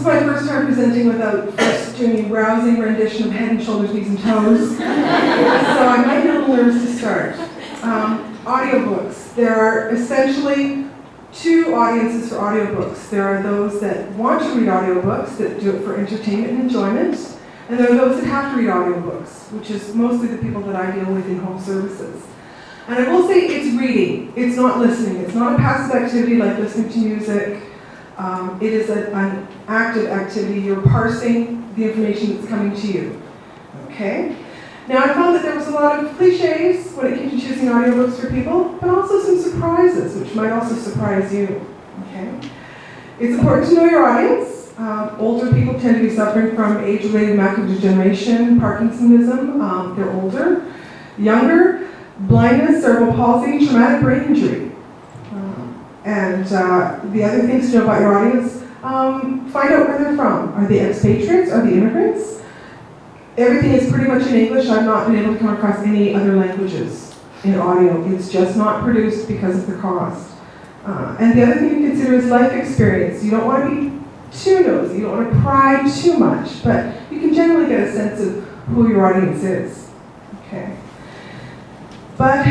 is my first time presenting without first doing a rousing rendition of Head and Shoulders, Knees and Toes. So I might be a little nervous to start. Audiobooks. There are essentially two audiences for audiobooks. There are those that want to read audiobooks, that do it for entertainment and enjoyment, and there are those that have to read audiobooks, which is mostly the people that I deal with in home services. And I will say it's reading, it's not listening. It's not a passive activity like listening to music. It is an active activity. You're parsing the information that's coming to you. Okay? Now I found that there was a lot of cliches when it came to choosing audiobooks for people, but also some surprises, which might also surprise you. Okay? It's important to know your audience. Older people tend to be suffering from age-related macular degeneration, Parkinsonism. They're older. Younger, blindness, cerebral palsy, traumatic brain injury. And the other things to know about your audience, find out where they're from. Are they expatriates? Are they immigrants? Everything is pretty much in English. I've not been able to come across any other languages in audio. It's just not produced because of the cost. And the other thing to consider is life experience. You don't want to be too nosy. You don't want to pry too much, but you can generally get a sense of who your audience is. Okay. But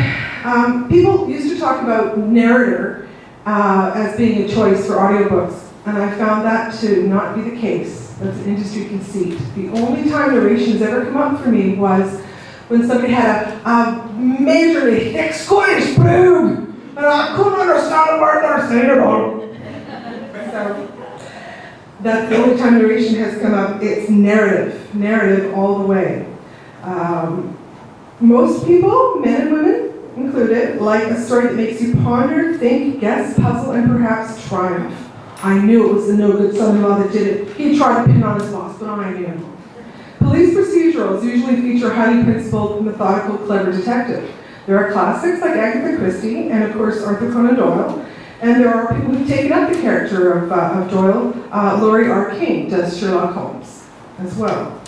people used to talk about narrator as being a choice for audiobooks, and I found that to not be the case. That's an industry conceit. The only time narration has ever come up for me was when somebody had a majorly thick Scottish brogue, and I couldn't understand a word they were saying about it. So that's the only time narration has come up. It's narrative all the way. Most people, men and women included, like a story that makes you ponder, think, guess, puzzle, and perhaps triumph. I knew it was the no-good son-in-law that did it. He tried to pin on his boss, but I knew. Police procedurals usually feature a highly principled, methodical, clever detective. There are classics like Agatha Christie and, of course, Arthur Conan Doyle. And there are people who've taken up the character of Doyle. Laurie R. King does Sherlock Holmes as well.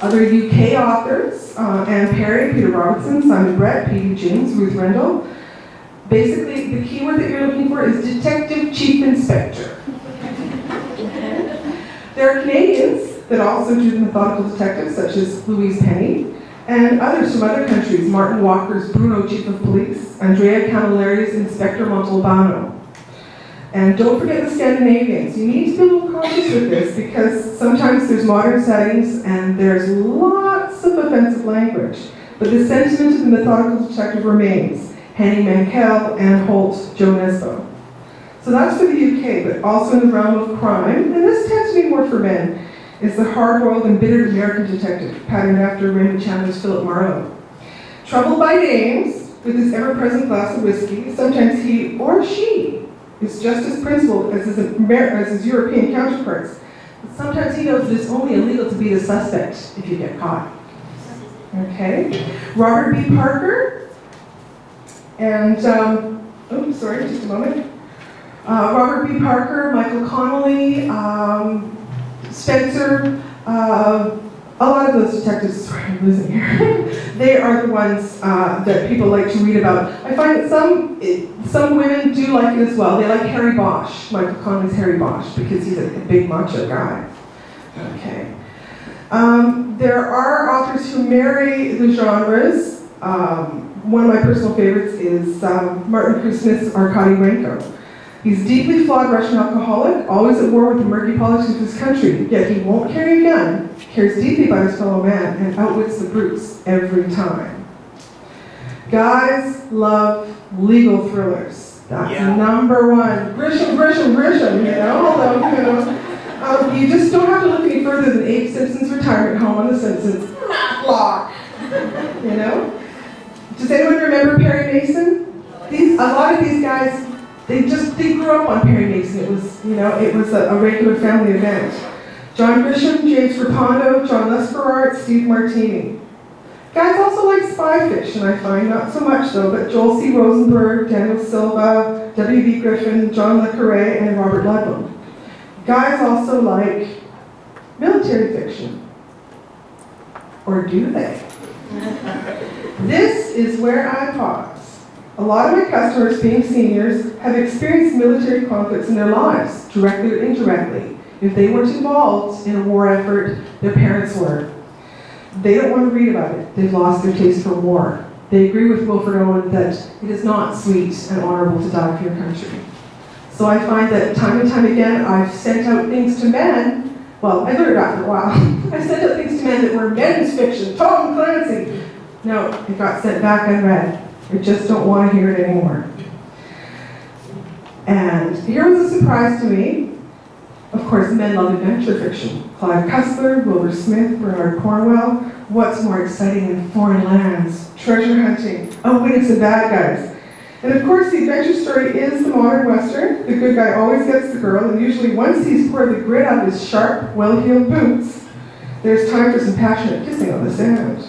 Other UK authors, Anne Perry, Peter Robertson, Simon Brett, P.D. James, Ruth Rendell. Basically, the keyword that you're looking for is Detective Chief Inspector. There are Canadians that also do the methodical detectives, such as Louise Penny, and others from other countries, Martin Walker's Bruno, Chief of Police, Andrea Camilleri's Inspector Montalbano. And don't forget the Scandinavians. You need to be a little cautious with this because sometimes there's modern settings and there's lots of offensive language. But the sentiment of the methodical detective remains. Henning Mankell, Anne Holt, Joe Nesbo. So that's for the UK, but also in the realm of crime, and this tends to be more for men, is the hard-boiled, embittered American detective, patterned after Raymond Chandler's Philip Marlowe. Troubled by dames, with his ever-present glass of whiskey, sometimes he or she is just as principled as his European counterparts. But sometimes he knows that it's only illegal to be the suspect if you get caught. Okay? Robert B. Parker, and, sorry, just a moment. Robert B. Parker, Michael Connolly, Spencer, a lot of those detectives, sorry, I'm losing here. They are the ones that people like to read about. I find that some women do like it as well. They like Harry Bosch, Michael Connolly's Harry Bosch, because he's a big macho guy. Okay. There are authors who marry the genres. One of my personal favorites is Martin Krusnitz's Arkady Renko. He's a deeply flawed Russian alcoholic, always at war with the murky politics of his country, yet he won't carry a gun, cares deeply about his fellow man, and outwits the brutes every time. Guys love legal thrillers. That's number one. Grisham, you know, although, you just don't have to look any further than Abe Simpson's retirement home on The Simpsons. Matlock! You know? Does anyone remember Perry Mason? A lot of these guys, they grew up on Perry Mason. It was a regular family event. John Grisham, James Rapondo, John Lesperard, Steve Martini. Guys also like spy fiction, I find, not so much though, but Joel C. Rosenberg, Daniel Silva, W.B. Griffin, John Le Carre, and Robert Ludlum. Guys also like military fiction. Or do they? This is where I pause. A lot of my customers, being seniors, have experienced military conflicts in their lives, directly or indirectly. If they weren't involved in a war effort, their parents were. They don't want to read about it. They've lost their taste for war. They agree with Wilfred Owen that it is not sweet and honorable to die for your country. So I find that time and time again, I've sent out things to men. Well, I learned after a while. I sent out things to men that were men's fiction, Tom Clancy. No, it got sent back unread. I just don't want to hear it anymore. And here was a surprise to me. Of course, men love adventure fiction. Clive Cussler, Wilbur Smith, Bernard Cornwell. What's more exciting than foreign lands, treasure hunting, outwitting some bad guys? And of course, the adventure story is the modern Western. The good guy always gets the girl, and usually once he's poured the grit out of his sharp, well-heeled boots, there's time for some passionate kissing on the sand.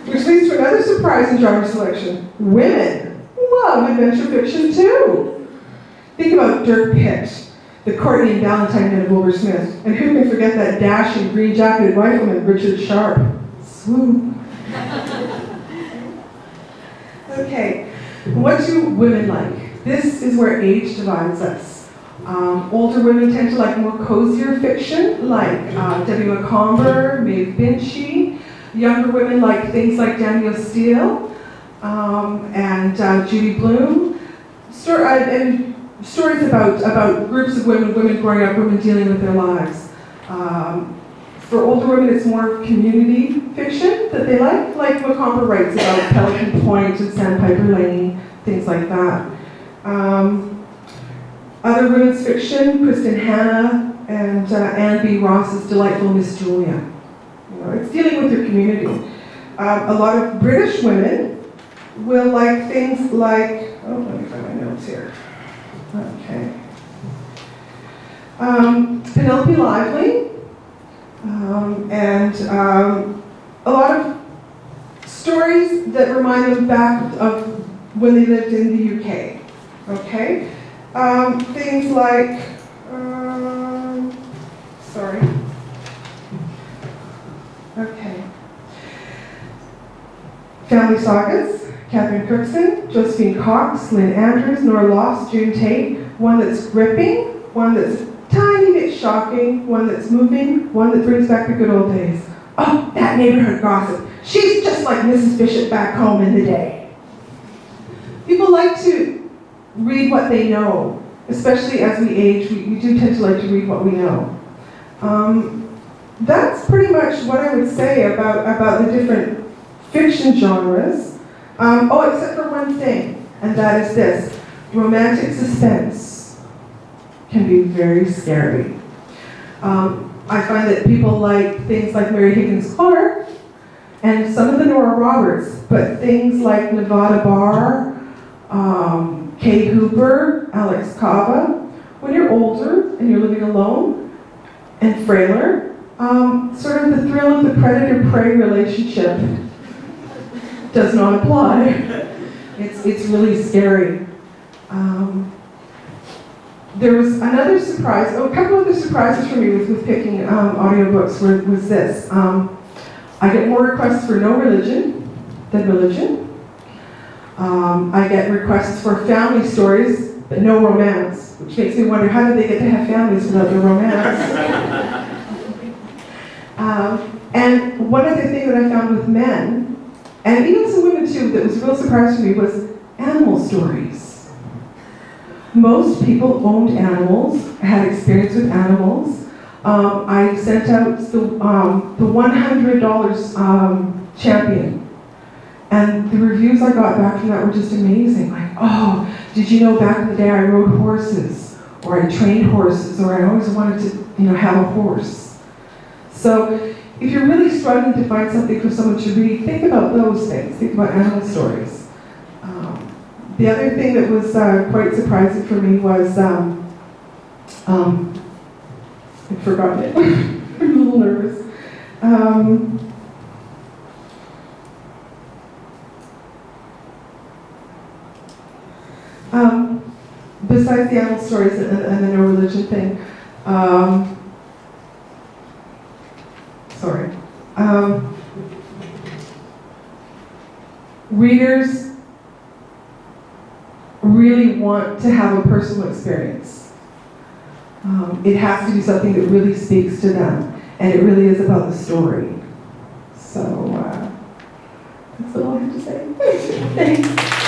Which leads to another surprise in genre selection. Women love adventure fiction too. Think about Dirk Pitt, the Courtney and Valentine men of Wilbur Smith. And who can forget that dashing, green-jacketed rifleman, Richard Sharp? Swoop. Okay, what do women like? This is where age divides us. Older women tend to like more cozier fiction, like W. Comber, Maeve Binchy. Younger women like things like Danielle Steele and Judy Blume. And stories about groups of women growing up, women dealing with their lives. For older women, it's more community fiction that they like Macomber writes about Pelican Point and Sandpiper Lane, things like that. Other women's fiction, Kristen Hanna and Anne B. Ross's delightful Miss Julia. It's dealing with your community. A lot of British women will like things like, let me find my notes here. Okay. Penelope Lively, and a lot of stories that remind them back of when they lived in the UK. Okay? Things like, Okay. Family sagas, Catherine Cookson, Josephine Cox, Lynn Andrews, Nora Loss, June Tate. One that's gripping, one that's a tiny bit shocking, one that's moving, one that brings back the good old days. Oh, that neighborhood gossip. She's just like Mrs. Bishop back home in the day. People like to read what they know, especially as we age. We do tend to like to read what we know. That's pretty much what I would say about the different fiction genres. Except for one thing, and that is this. Romantic suspense can be very scary. I find that people like things like Mary Higgins Clark and some of the Nora Roberts, but things like Nevada Barr, Kay Hooper, Alex Cava. When you're older and you're living alone and frailer, sort of the thrill of the predator-prey relationship does not apply. It's really scary. There was another surprise, a couple other surprises for me with picking audiobooks was this. I get more requests for no religion than religion. I get requests for family stories, but no romance, which makes me wonder, how did they get to have families without the romance? And one other thing that I found with men, and even some women too, that was a real surprise to me was animal stories. Most people owned animals, had experience with animals. I sent out the $100 champion. And the reviews I got back from that were just amazing. Like, oh, did you know back in the day I rode horses, or I trained horses, or I always wanted to, have a horse. So if you're really struggling to find something for someone to read, think about those things. Think about animal stories. The other thing that was quite surprising for me was, I've forgotten it. I'm a little nervous. Besides the animal stories and the no religion thing, readers really want to have a personal experience. It has to be something that really speaks to them, and it really is about the story. So, that's all I have to say. Thanks.